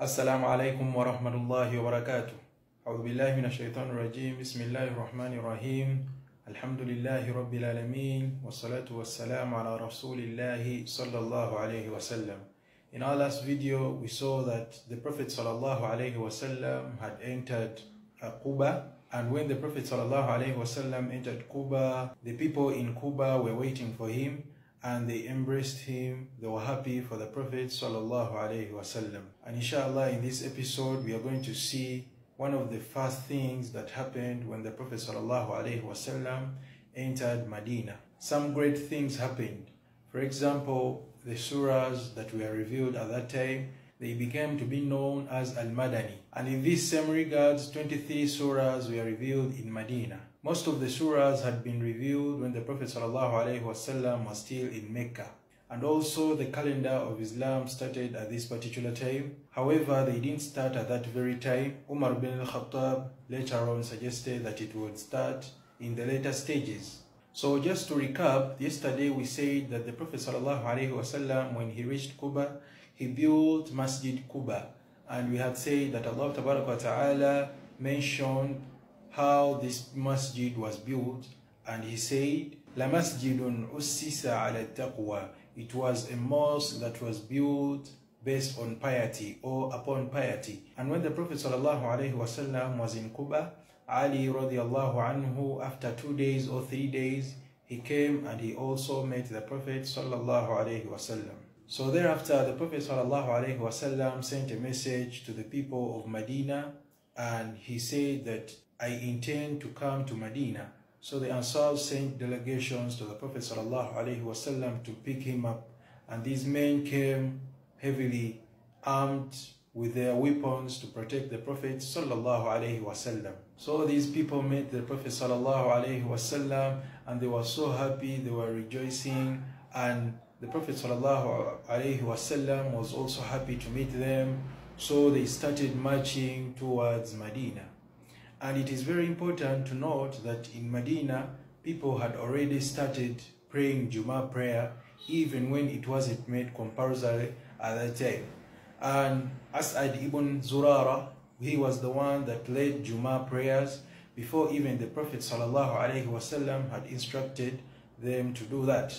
السلام عليكم ورحمة الله وبركاته. أعوذ بالله من الشيطان الرجيم. بسم الله الرحمن الرحيم. الحمد لله رب العالمين والصلاة والسلام على رسول الله صلى الله عليه وسلم. In our last video, we saw that the Prophet sallallahu alaihi wasallam had entered Quba, and when the Prophet sallallahu alaihi wasallam entered Quba, the people in Quba were waiting for him and they embraced him. They were happy for the Prophet sallallahu alaihi wasallam. And inshallah, in this episode, we are going to see one of the first things that happened when the Prophet sallallahu alaihi wasallam entered Medina. Some great things happened. For example, the surahs that were revealed at that time, they became to be known as Al-Madani. And in this same regards, 23 surahs were revealed in Medina. Most of the surahs had been revealed when the Prophet ﷺ was still in Mecca. And also the calendar of Islam started at this particular time. However, they didn't start at that very time. Umar bin al-Khattab later on suggested that it would start in the later stages. So just to recap, yesterday we said that the Prophet ﷺ, when he reached Quba, he built Masjid Quba. And we had said that Allah Ta'ala mentioned how this masjid was built, and he said, La masjidun ussisa ala taqwa. It was a mosque that was built based on piety or upon piety. And when the Prophet ﷺ was in Quba, Ali radiallahu anhu, after 2 days or 3 days, he came and he also met the Prophet ﷺ. So thereafter, the Prophet ﷺ sent a message to the people of Medina, and he said that I intend to come to Medina. So the Ansar sent delegations to the Prophet ﷺ to pick him up. And these men came heavily armed with their weapons to protect the Prophet ﷺ. So these people met the Prophet ﷺ, and they were so happy, they were rejoicing, and the Prophet ﷺ was also happy to meet them. So they started marching towards Medina. And it is very important to note that in Medina, people had already started praying Jummah prayer, even when it wasn't made compulsory at that time. And As'ad ibn Zurara, he was the one that led Jummah prayers before even the Prophet ﷺ had instructed them to do that.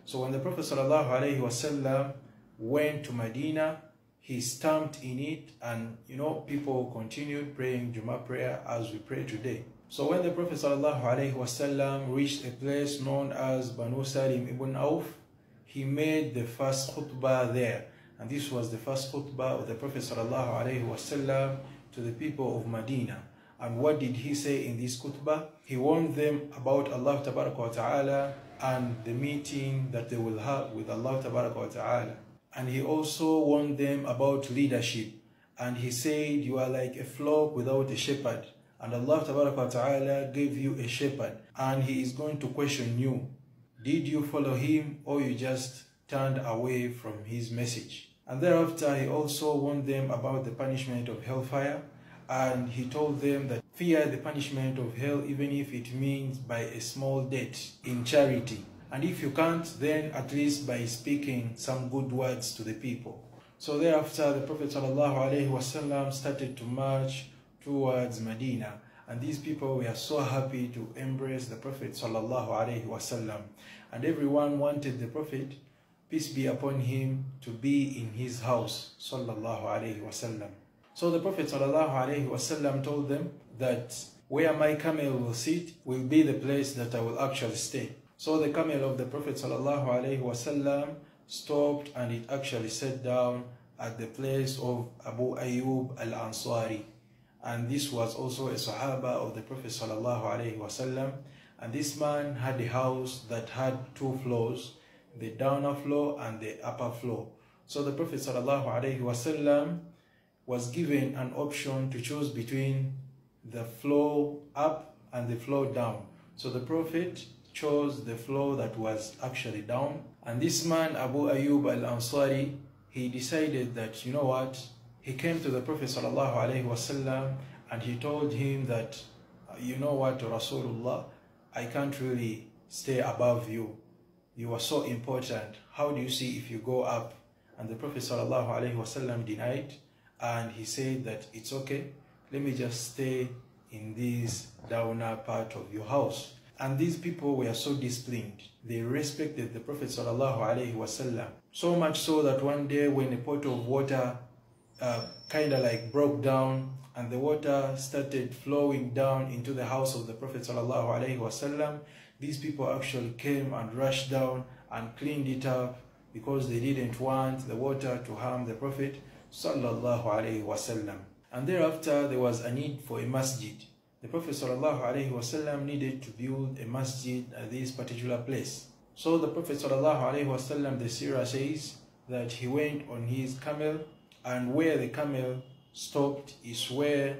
So when the Prophet ﷺ went to Medina, he stamped in it, and people continued praying Jummah prayer as we pray today. So when the Prophet ﷺ reached a place known as Banu Salim ibn Auf, he made the first khutbah there. And this was the first khutbah of the Prophet ﷺ to the people of Medina. And what did he say in this khutbah? He warned them about Allah Ta'ala and the meeting that they will have with Allah Ta'ala. And he also warned them about leadership. And he said, you are like a flock without a shepherd. And Allah Ta'ala gave you a shepherd. And he is going to question you. Did you follow him, or you just turned away from his message? And thereafter, he also warned them about the punishment of hellfire. And he told them that fear the punishment of hell, even if it means by a small debt in charity. And if you can't, then at least by speaking some good words to the people. So thereafter, the Prophet ﷺ started to march towards Medina. And these people were so happy to embrace the Prophet ﷺ. And everyone wanted the Prophet, peace be upon him, to be in his house ﷺ. So the Prophet ﷺ told them that where my camel will sit will be the place that I will actually stay. So the camel of the Prophet ﷺ stopped, and it actually sat down at the place of Abu Ayyub al-Ansari. And this was also a Sahaba of the Prophet ﷺ. And this man had a house that had 2 floors, the downer floor and the upper floor. So the Prophet ﷺ was given an option to choose between the floor up and the floor down. So the Prophet chose the floor that was actually down. And this man, Abu Ayyub al-Ansari, he decided that, you know what, he came to the Prophet ﷺ and he told him that, you know what, Rasulullah, I can't really stay above you. You are so important. How do you see if you go up? And the Prophet ﷺ denied. and he said that it's okay, let me just stay in this downer part of your house. And these people were so disciplined. They respected the Prophet ﷺ, so much so that one day when a pot of water kind of like broke down and the water started flowing down into the house of the Prophet ﷺ, these people actually came and rushed down and cleaned it up because they didn't want the water to harm the Prophet ﷺ. And thereafter there was a need for a masjid. The Prophet ﷺ needed to build a masjid at this particular place. So the Prophet ﷺ, the seerah says that he went on his camel, and where the camel stopped is where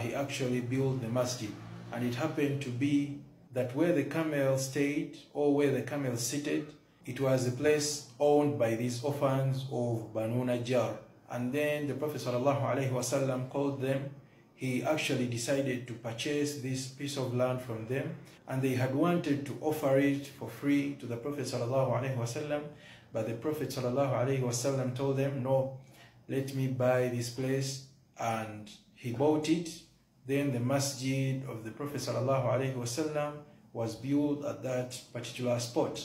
he actually built the masjid. And it happened to be that where the camel stayed, or where the camel seated, it was a place owned by these orphans of Banu Najjar. And then the Prophet ﷺ called them. He actually decided to purchase this piece of land from them, and they had wanted to offer it for free to the Prophet ﷺ, but the Prophet ﷺ told them, no, let me buy this place, and he bought it. Then the masjid of the Prophet ﷺ was built at that particular spot.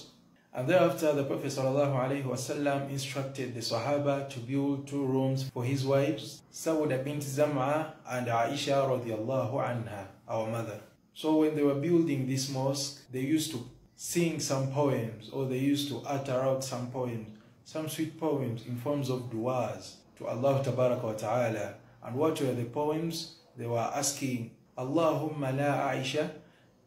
And thereafter the Prophet ﷺ instructed the Sahaba to build 2 rooms for his wives, Sawda bint Zam'a and Aisha radiallahu anha, our mother. So when they were building this mosque, they used to sing some poems, or they used to utter out some poems, some sweet poems in forms of du'as to Allah Tabaraka wa Ta'ala. And what were the poems? They were asking, Allahumma la Aisha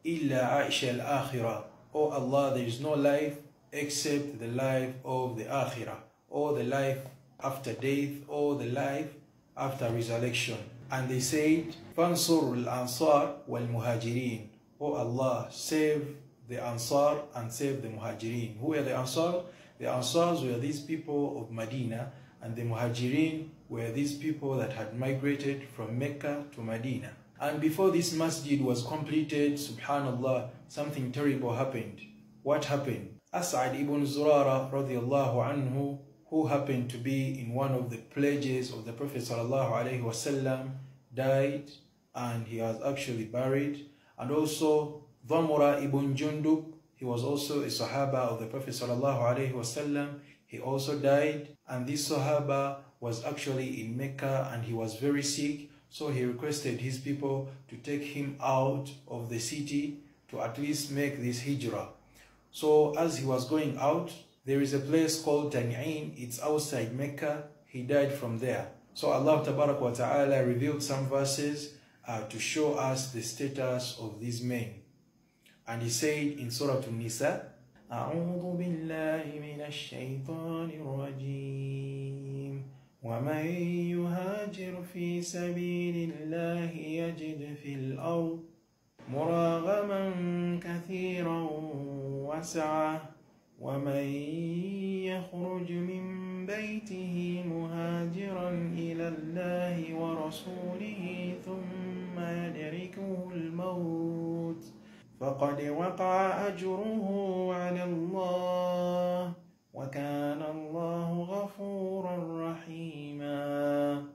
illa Aisha al-akhirah. Oh Allah, there is no life except the life of the akhirah, or the life after death, or the life after resurrection. And they said, Fansur al-Ansar wal-Muhajirin. Oh Allah, save the Ansar and save the Muhajirin. Who were the Ansar? The Ansars were these people of Medina, and the Muhajirin were these people that had migrated from Mecca to Medina. And before this masjid was completed, subhanallah, something terrible happened. What happened? As'ad ibn Zurara radiallahu anhu, who happened to be in one of the pledges of the Prophet sallallahu alaihi wasallam, died, and he was actually buried. And also Dhamura ibn Jundub, he was also a Sahaba of the Prophet sallallahu alaihi wasallam. He also died, and this Sahaba was actually in Mecca, and he was very sick. So he requested his people to take him out of the city to at least make this hijrah. So as he was going out, there is a place called Tan'in. It's outside Mecca. He died from there. So Allah Tabarak wa Ta'ala revealed some verses to show us the status of these men. And he said in Surah An-Nisa, أعوذ بالله من الشيطان الرجيم ومن يهاجر في سبيل الله يجد في الأرض مراغما كثيرا وسعة ومن يخرج من بيته مهاجرا إلى الله ورسوله ثم يدركه الموت فقد وقع أجره على الله وكان الله غفورا رحيما.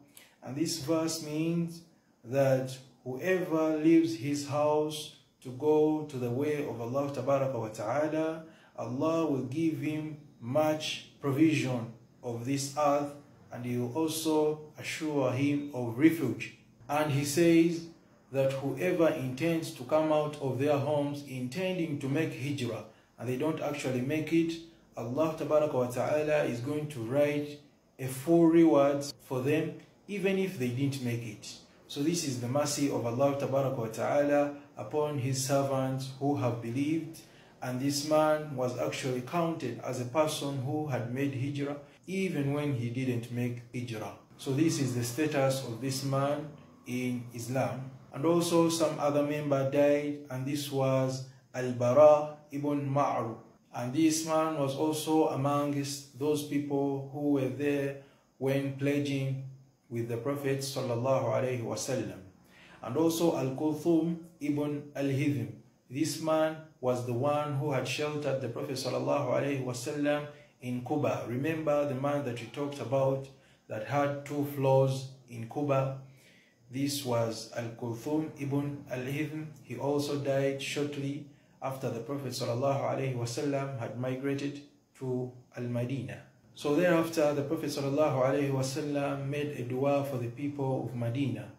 And this verse means that whoever leaves his house to go to the way of Allah Tabaraka wa Ta'ala, Allah will give him much provision of this earth, and he will also assure him of refuge. And he says that whoever intends to come out of their homes intending to make hijrah, and they don't actually make it, Allah Tabaraka wa Ta'ala is going to write a full reward for them, even if they didn't make it. So this is the mercy of Allah Tabaraka wa Ta'ala upon his servants who have believed. And this man was actually counted as a person who had made hijrah even when he didn't make hijrah. So this is the status of this man in Islam. And also some other member died, and this was Al-Bara ibn Ma'ru. And this man was also amongst those people who were there when pledging with the Prophet sallallahu alaihi wasallam. And also Al-Kulthum ibn Al-Hithim. This man was the one who had sheltered the Prophet sallallahu alaihi wasallam in Quba. Remember the man that we talked about, that had 2 floors in Kuba. This was Al-Kulthum ibn al-Hithn. He also died shortly after the Prophet ﷺ had migrated to Al-Madinah. So thereafter, the Prophet ﷺ made a dua for the people of Medina.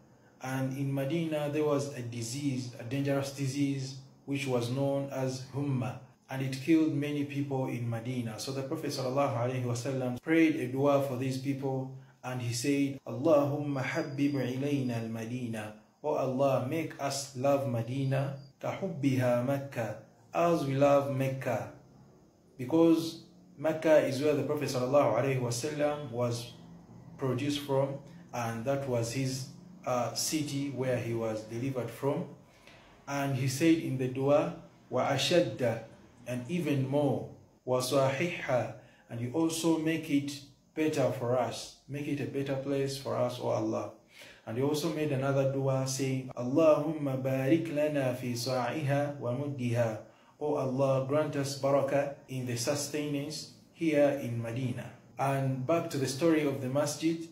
And in Medina, there was a disease, a dangerous disease, which was known as Humma. And it killed many people in Medina. So the Prophet ﷺ prayed a dua for these people. And he said, Allahumma habbib ilayna al-Madina. Oh Allah, make us love Medina. Kahubbiha Mecca, as we love Mecca. Because Mecca is where the Prophet ﷺ was produced from, and that was his city where he was delivered from. And he said in the dua, wa ashadda, and even more, wa sahihha, and you also make it better for us, make it a better place for us, O Allah. And he also made another dua saying, Allahumma barik lana fi sa'iha wa muddiha. O Allah, grant us barakah in the sustenance here in Medina. And back to the story of the masjid,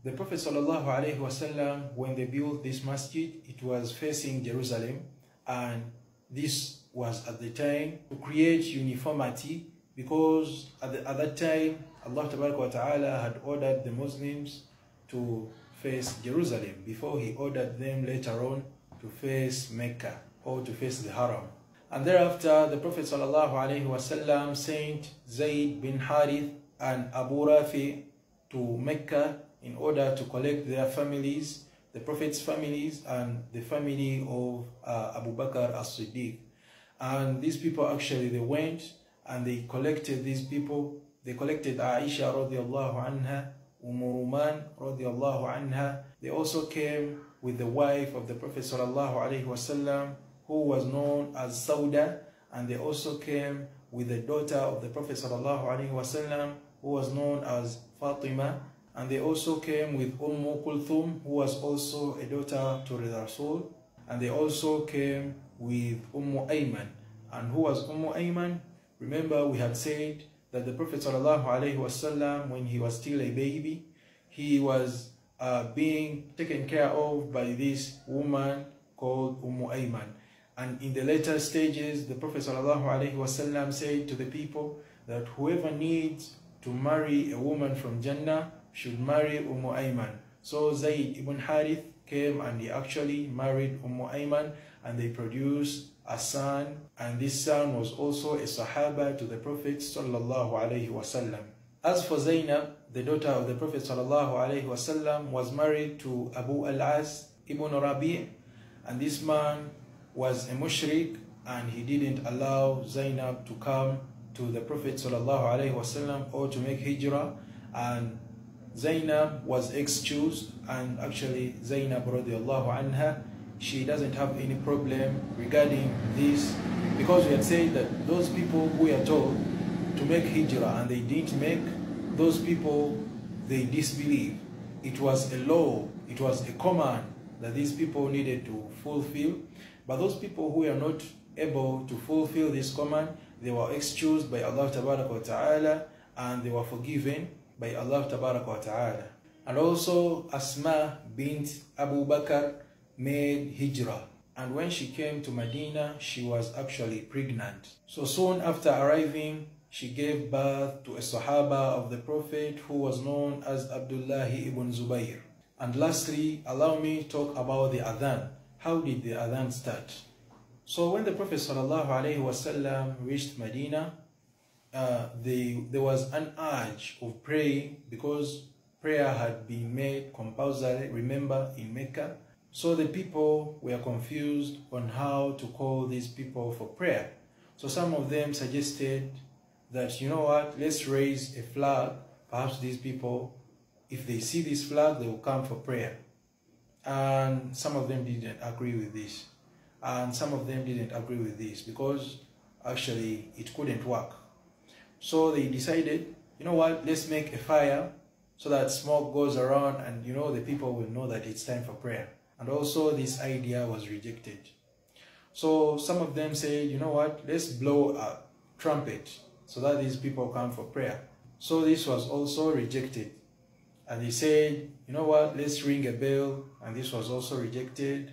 the Prophet ﷺ, when they built this masjid, it was facing Jerusalem, and this was at the time to create uniformity, because at that time Allah Ta'ala had ordered the Muslims to face Jerusalem before he ordered them later on to face Mecca or to face the Haram. And thereafter, the Prophet ﷺ sent Zayd bin Harith and Abu Rafi to Mecca in order to collect their families, the Prophet's families and the family of Abu Bakr as-Siddiq. And these people actually, they went and they collected these people. They collected Aisha radiallahu anha, Ruman radiallahu anha. They also came with the wife of the Prophet sallallahu alaihi wasallam, who was known as Sauda, and they also came with the daughter of the Prophet sallallahu alaihi wasallam, who was known as Fatima, and they also came with Kulthum, who was also a daughter to the Rasul, and they also came with Ayman. And who was Ayman? Remember, we had said that the Prophet ﷺ, when he was still a baby, he was being taken care of by this woman called Ayman. And in the later stages, the Prophet ﷺ said to the people that whoever needs to marry a woman from Jannah should marry Ayman. So Zayd ibn Harith came and he actually married Ayman, and they produced a son, and this son was also a Sahaba to the Prophet sallallahu alaihi wasallam. As for Zainab, the daughter of the Prophet sallallahu alaihi wasallam, was married to Abu al-As ibn Rabi', and this man was a mushrik, and he didn't allow Zainab to come to the Prophet sallallahu alaihi wasallam or to make hijrah, and Zainab was excused. And actually Zainab radiallahu anha, she doesn't have any problem regarding this, because we had said that those people who were told to make hijrah and they didn't make, those people, they disbelieve. It was a law, it was a command that these people needed to fulfill. But those people who were not able to fulfill this command, they were excused by Allah Ta'ala, and they were forgiven by Allah Ta'ala. And also Asma bint Abu Bakr made hijrah, and when she came to Medina, she was actually pregnant. So soon after arriving, she gave birth to a Sahaba of the Prophet who was known as Abdullah ibn Zubayr. And lastly, allow me to talk about the adhan. How did the adhan start? So when the Prophet ﷺ reached Medina, there was an urge of praying, because prayer had been made compulsory, remember, in Mecca. So the people were confused on how to call these people for prayer. So some of them suggested that, you know what, let's raise a flag. Perhaps these people, if they see this flag, they will come for prayer. And some of them didn't agree with this. And some of them didn't agree with this because actually it couldn't work. So they decided, you know what, let's make a fire so that smoke goes around and, you know, the people will know that it's time for prayer. And also this idea was rejected. So some of them said, you know what, let's blow a trumpet so that these people come for prayer. So this was also rejected. And they said, you know what, let's ring a bell. And this was also rejected.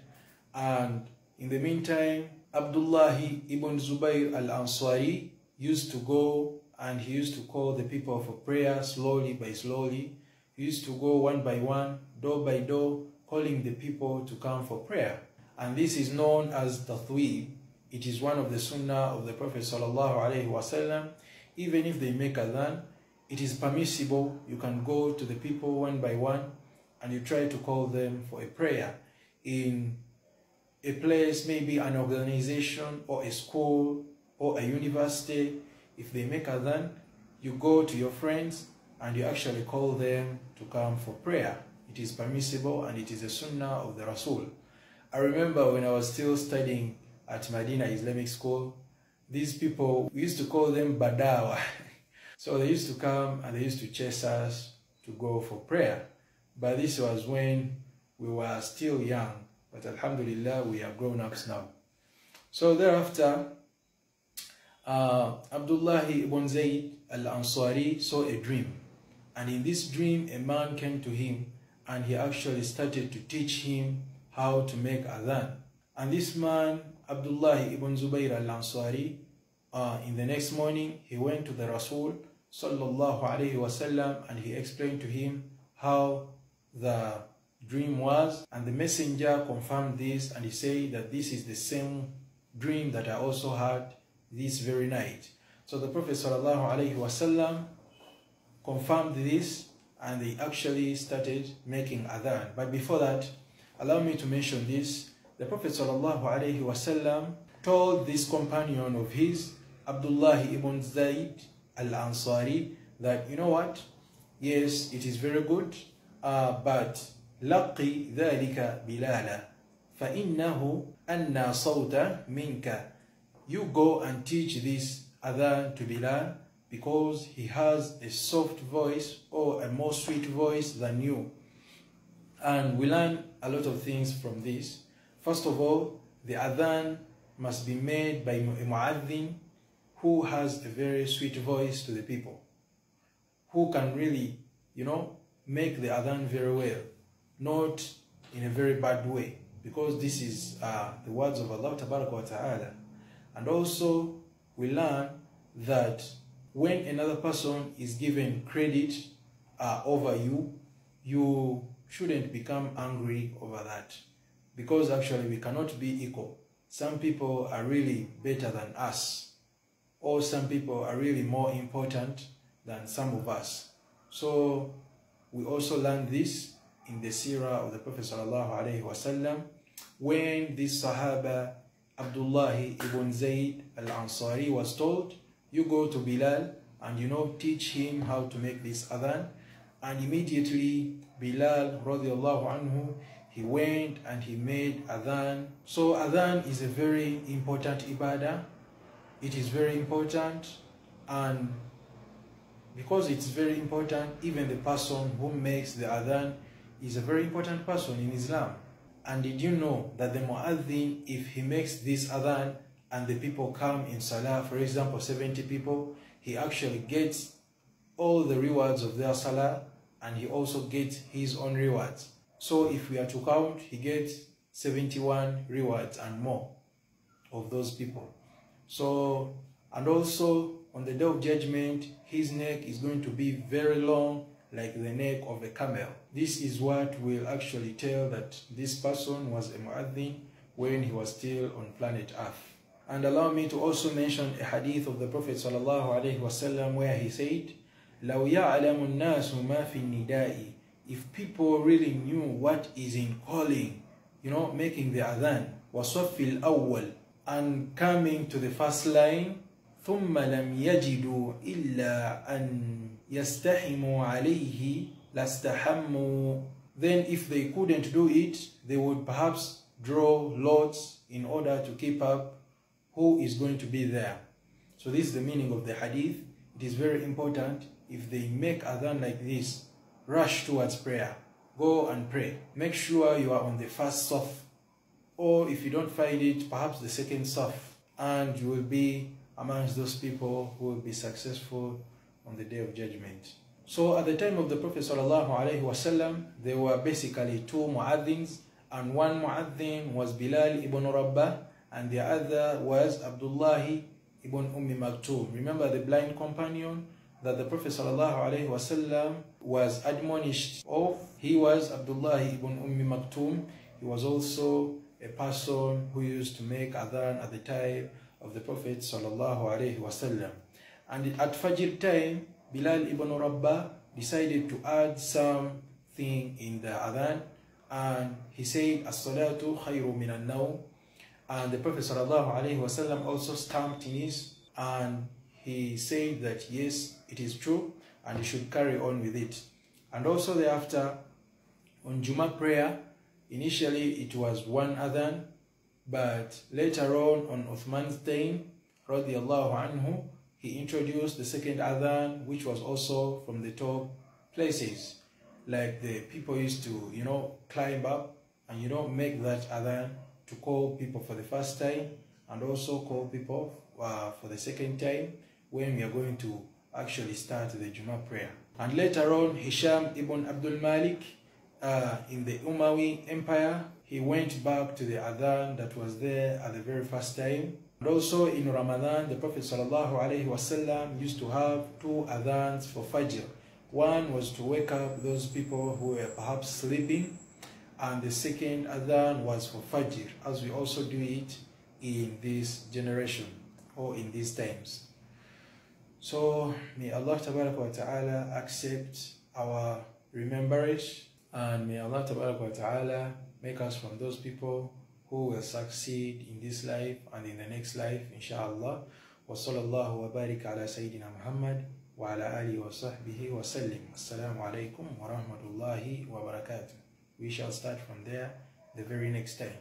And in the meantime, Abdullahi ibn Zubayr al-Ansari used to go and he used to call the people for prayer slowly by slowly. He used to go one by one, door by door, calling the people to come for prayer. And this is known as Tathweeb. It is one of the sunnah of the Prophet sallallahu alaihi wasallam. Even if they make adhan, it is permissible. You can go to the people one by one and you try to call them for a prayer in a place, maybe an organization or a school or a university. If they make adhan, you go to your friends and you actually call them to come for prayer. It is permissible and it is a sunnah of the Rasul. I remember when I was still studying at Medina Islamic School, these people, we used to call them Badawa. So they used to come and they used to chase us to go for prayer. But this was when we were still young. But alhamdulillah, we are grown-ups now. So thereafter, Abdullah ibn Zayd al-Ansari saw a dream. And in this dream, a man came to him and he actually started to teach him how to make adhan. And this man, Abdullah ibn Zubayr al-Ansari, in the next morning, he went to the Rasul sallallahu alayhi wasallam and he explained to him how the dream was, and the messenger confirmed this and he said that this is the same dream that I also had this very night. So the Prophet sallallahu alayhi wasallam confirmed this and they actually started making adhan. But before that, allow me to mention this. The Prophet sallallahu alayhi wasallam told this companion of his, Abdullah ibn Zayd al-Ansari, that, you know what, yes, it is very good, but لقي ذلك بلالا فإنه أنى صوت منك. You go and teach this adhan to Bilal because he has a soft voice or a more sweet voice than you. And we learn a lot of things from this. First of all, the adhan must be made by a mu'adhin who has a very sweet voice to the people, who can really, make the adhan very well, not in a very bad way, because this is the words of Allah Tabaraka wa Ta'ala. And also, we learn that when another person is given credit over you, you shouldn't become angry over that, because actually we cannot be equal. Some people are really better than us, or some people are really more important than some of us. So we also learn this in the seerah of the Prophet sallallahu alaihi wasallam, when this Sahaba Abdullah ibn Zayd al-Ansari was told, you go to Bilal and teach him how to make this adhan. And immediately Bilal radiallahu anhu, he went and he made adhan. So adhan is a very important ibadah. It is very important, and because it's very important, even the person who makes the adhan is a very important person in Islam. And did you know that the mu'adhin, if he makes this adhan and the people come in salah, for example 70 people, he actually gets all the rewards of their salah and he also gets his own rewards. So if we are to count, he gets 71 rewards and more of those people. So, and also on the day of judgment, his neck is going to be very long, like the neck of a camel. This is what will actually tell that this person was a mu'adhin when he was still on planet Earth. And allow me to also mention a hadith of the Prophet sallallahu alaihi wasallam where he said, لَوْ يَعْلَمُ النَّاسُ مَا فِي النِّدَاءِ. If people really knew what is in calling, making the adhan, وَصَفِّ الْأَوَّلِ, and coming to the first line, ثُمَّ لَمْ يَجِدُوا إِلَّا أَنْ يَسْتَحِمُوا عَلَيْهِ لَاسْتَحَمُّوا. Then if they couldn't do it, they would perhaps draw lots in order to keep up who is going to be there. So this is the meaning of the hadith. It is very important, if they make adhan like this, rush towards prayer. Go and pray. Make sure you are on the first saf, or if you don't find it, perhaps the second saf, and you will be amongst those people who will be successful on the day of judgment. So at the time of the Prophet ﷺ, there were basically two mu'adhins, and one mu'adhin was Bilal ibn Rabah, and the other was Abdullah ibn Maktoum. Remember the blind companion that the Prophet ﷺ was admonished of? He was Abdullah ibn Maktoum. He was also a person who used to make adhan at the time of the Prophet ﷺ. And at Fajr time, Bilal ibn Rabah decided to add something in the adhan, and he said, "As-salatu khayru min an-nawm." And the Prophet ﷺ also stamped in his, and he said that yes, it is true, and he should carry on with it. And also thereafter, on Jummah prayer, initially it was one adhan, but later on Uthman's time, radiyallahu anhu, he introduced the second adhan, which was also from the top places. Like the people used to, climb up and, make that adhan to call people for the first time, and also call people for the second time when we are going to actually start the Jummah prayer. And later on, Hisham ibn Abdul Malik, in the Umayyad Empire, he went back to the adhan that was there at the very first time. And also in Ramadan, the Prophet ﷺ used to have two adhans for Fajr. One was to wake up those people who were perhaps sleeping, and the second adhan was for Fajr, as we also do it in this generation or in these times. So may Allah Ta'ala accept our remembrance, and may Allah Ta'ala make us from those people who will succeed in this life and in the next life, inshallah. Wa sallallahu wa barik ala Sayyidina Muhammad wa ala alihi wa sahbihi wa sallim. Assalamu alaikum wa rahmatullahi wa barakatuh. We shall start from there the very next time.